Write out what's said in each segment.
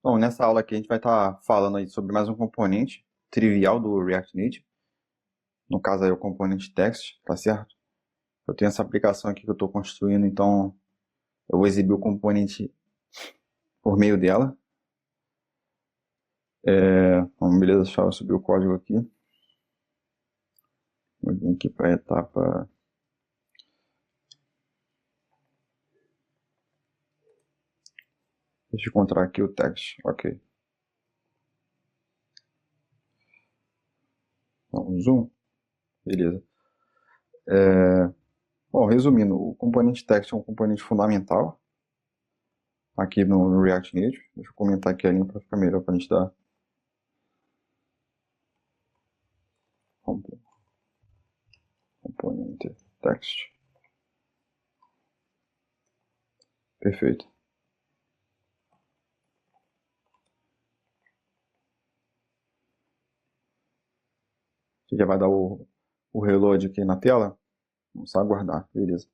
Bom, nessa aula aqui a gente vai estar falando aí sobre mais um componente trivial do React Native. No caso aí o componente text, tá certo? Eu tenho essa aplicação aqui que eu estou construindo, então eu vou exibir o componente por meio dela. Bom, beleza, deixa eu subir o código aqui. Vou vir aqui para a etapa... Deixa eu encontrar aqui o text, ok. Então, zoom, beleza. Bom, resumindo, o componente text é um componente fundamental aqui no React Native. Deixa eu comentar aqui a linha para ficar melhor para a gente dar. Componente text. Perfeito. Você já vai dar o reload aqui na tela. Vamos só aguardar, beleza.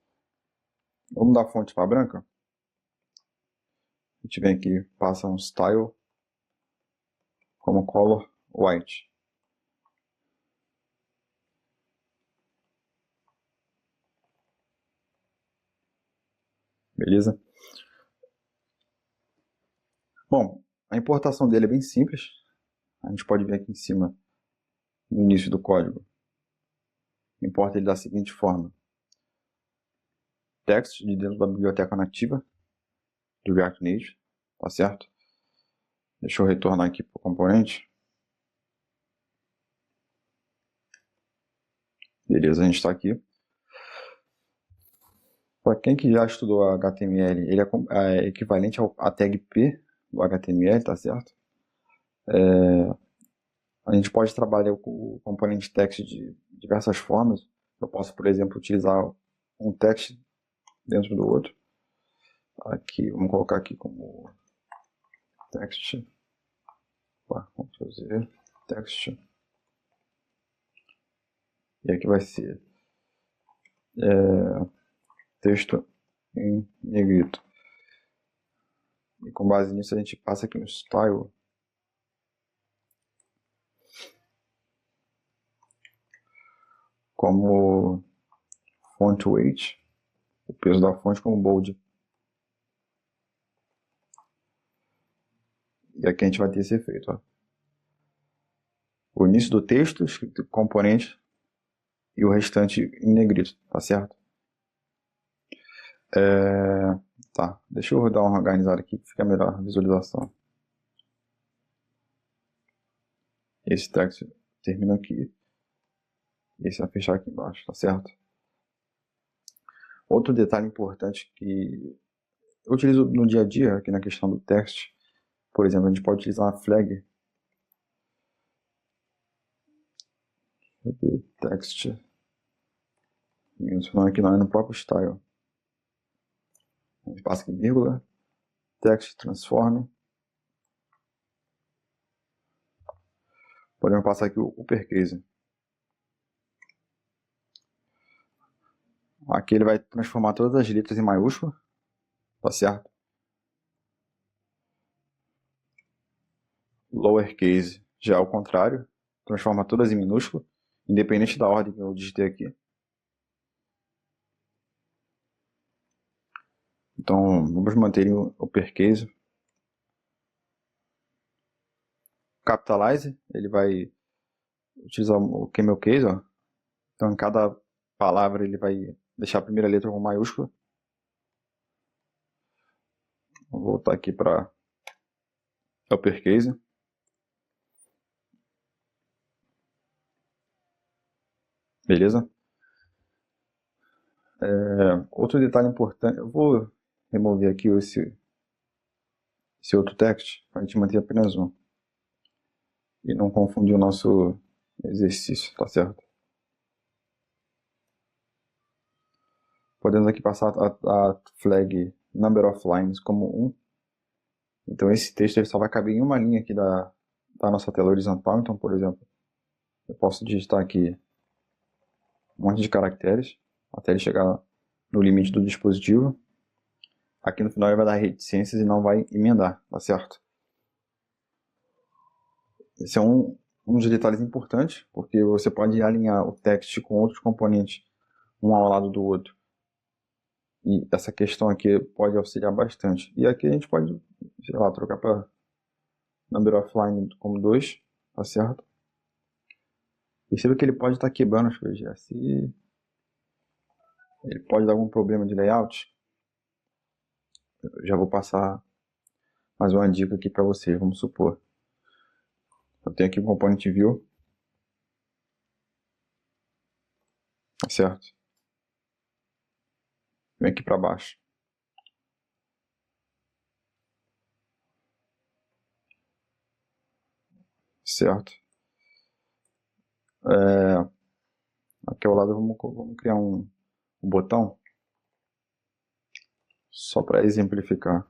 Vamos dar a fonte para branca. A gente vem aqui, passa um style como color white. Beleza? Bom, a importação dele é bem simples. A gente pode ver aqui em cima, no início do código. Importa ele da seguinte forma. Text de dentro da biblioteca nativa do React Native, tá certo? Deixa eu retornar aqui para o componente. Beleza, a gente está aqui. Para quem que já estudou HTML, ele é equivalente à tag P do HTML, tá certo? A gente pode trabalhar o componente text de diversas formas. Eu posso, por exemplo, utilizar um text dentro do outro. Aqui, vamos colocar aqui como text. Vamos fazer text. E aqui vai ser texto em negrito. E com base nisso a gente passa aqui no style. Como font weight, o peso da fonte como bold. E aqui a gente vai ter esse efeito. Ó. O início do texto, escrito componente, e o restante em negrito, tá certo? Tá, deixa eu dar uma organizada aqui que fica melhor a visualização. Esse texto termina aqui. Esse vai fechar aqui embaixo, tá certo? Outro detalhe importante que eu utilizo no dia a dia, aqui na questão do text, por exemplo, a gente pode utilizar uma flag text, mencionando aqui no próprio style. A gente passa aqui vírgula, text transform. Podemos passar aqui o uppercase. Aqui ele vai transformar todas as letras em maiúscula, tá certo? Lowercase já é o contrário, transforma todas em minúscula, independente da ordem que eu digitei aqui. Então vamos manter o uppercase. Capitalize, ele vai utilizar o camel case, ó. Então em cada palavra ele vai deixar a primeira letra com maiúscula. Vou voltar aqui para uppercase. Beleza? Outro detalhe importante, eu vou remover aqui esse outro text, para a gente manter apenas um. E não confundir o nosso exercício, tá certo? Podemos aqui passar a flag number of lines como 1. Então esse texto ele só vai caber em uma linha aqui da nossa tela horizontal. Então, por exemplo, eu posso digitar aqui um monte de caracteres até ele chegar no limite do dispositivo. Aqui no final ele vai dar reticências e não vai emendar, tá certo? Esse é um dos detalhes importantes, porque você pode alinhar o text com outros componentes, um ao lado do outro. E essa questão aqui pode auxiliar bastante. E aqui a gente pode, sei lá, trocar para number of line como 2, tá certo? Perceba que ele pode estar quebrando as coisas. Se ele pode dar algum problema de layout, eu já vou passar mais uma dica aqui para vocês, vamos supor. Eu tenho aqui o component view, tá certo? Vem aqui para baixo. Certo? Aqui ao lado vamos criar um botão, só para exemplificar.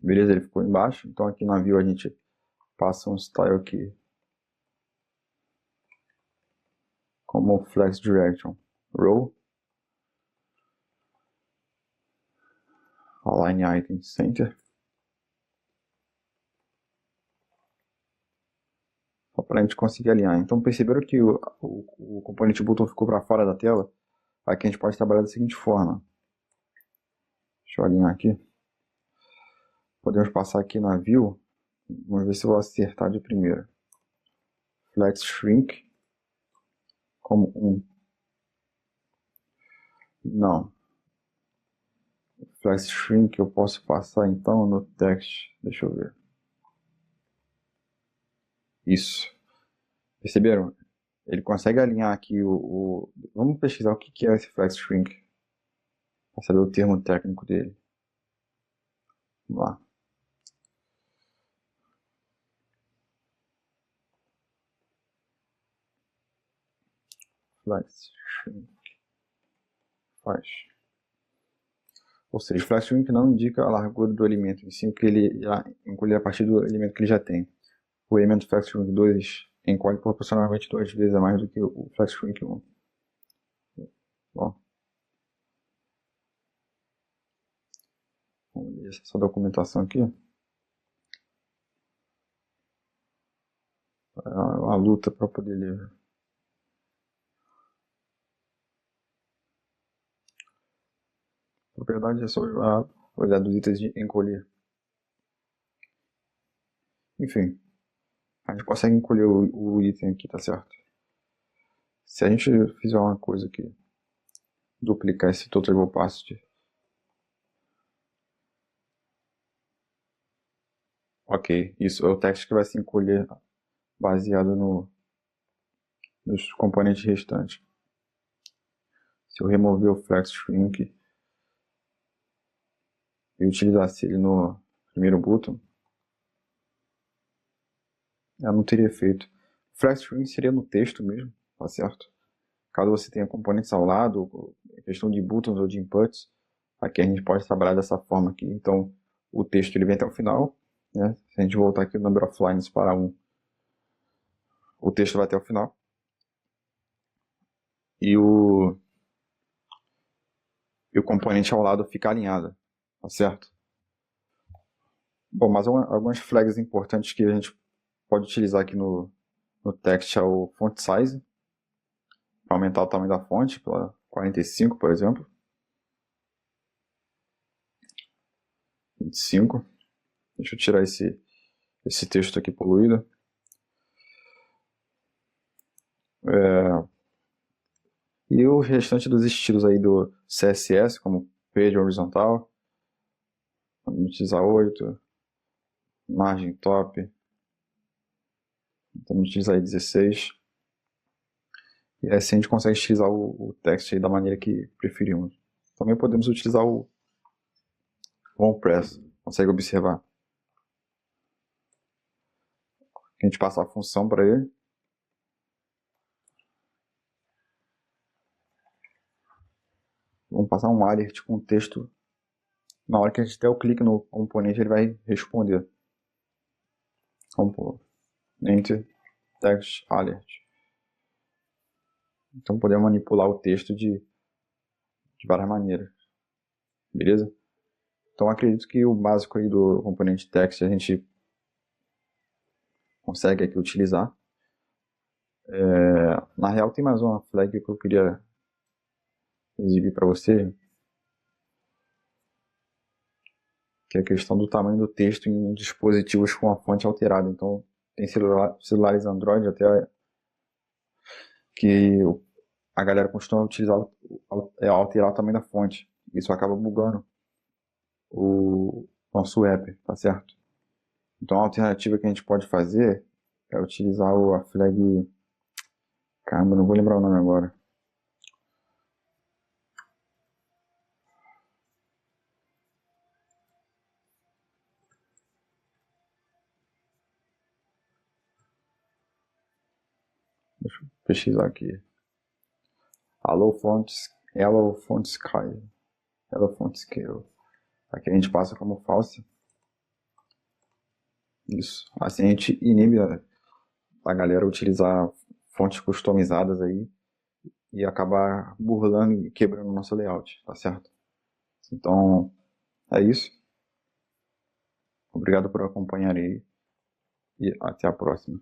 Beleza, ele ficou embaixo. Então aqui na view a gente passa um style aqui como flex direction row, align item center, só para a gente conseguir alinhar. Então perceberam que o componente button ficou para fora da tela? Aqui a gente pode trabalhar da seguinte forma. Deixa eu alinhar aqui. Podemos passar aqui na view. Vamos ver se eu vou acertar de primeira. Flex shrink como 1. Não. Flex shrink eu posso passar então no text. Deixa eu ver. Isso. Perceberam? Ele consegue alinhar aqui Vamos pesquisar o que é esse flex shrink. Para saber o termo técnico dele. Vamos lá. Flex shrink. Faz. Ou seja, flex shrink não indica a largura do elemento, e sim que ele irá encolher a partir do elemento que ele já tem. O elemento flex shrink 2 encolhe proporcionalmente 2 vezes a mais do que o flex shrink 1. Bom, vamos ver essa documentação aqui. É uma luta para poder ler. A propriedade é só a propriedade dos itens de encolher. Enfim, a gente consegue encolher o item aqui, tá certo? Se a gente fizer uma coisa aqui, duplicar esse total opacity. Ok, isso é o text que vai se encolher baseado nos componentes restantes. Se eu remover o flex shrink e utilizasse ele no primeiro button, eu não teria efeito. O flex shrink seria no texto mesmo, tá certo? Caso você tenha componentes ao lado, questão de buttons ou de inputs, aqui a gente pode trabalhar dessa forma aqui. Então, o texto ele vem até o final, né? Se a gente voltar aqui o number of lines para 1, o texto vai até o final. E o componente ao lado fica alinhado, tá certo? Bom, mas algumas flags importantes que a gente pode utilizar aqui no text é o font size, para aumentar o tamanho da fonte para 45, por exemplo. 25. Deixa eu tirar esse texto aqui poluído. E o restante dos estilos aí do CSS, como page horizontal, vamos utilizar 8, margem top, vamos utilizar aí 16. E assim a gente consegue utilizar o text aí da maneira que preferimos. Também podemos utilizar o onPress, consegue observar. A gente passa a função para ele. vamos passar um alert com texto. Na hora que a gente der o clique no componente, ele vai responder. Componente text alert. Então podemos manipular o texto de várias maneiras. Beleza? Então acredito que o básico aí do componente text a gente consegue aqui utilizar. Na real tem mais uma flag que eu queria exibir para você, que é a questão do tamanho do texto em dispositivos com a fonte alterada. Então tem celulares Android até que a galera costuma utilizar alterar o tamanho da fonte. Isso acaba bugando o nosso app, tá certo? Então a alternativa que a gente pode fazer é utilizar a flag... Caramba, não vou lembrar o nome agora. Deixa eu pesquisar aqui. Hello Font Scale. Aqui a gente passa como falsa. Isso. Assim a gente inibe a galera utilizar fontes customizadas aí e acabar burlando e quebrando o nosso layout, tá certo? Então, é isso. Obrigado por acompanhar aí e até a próxima.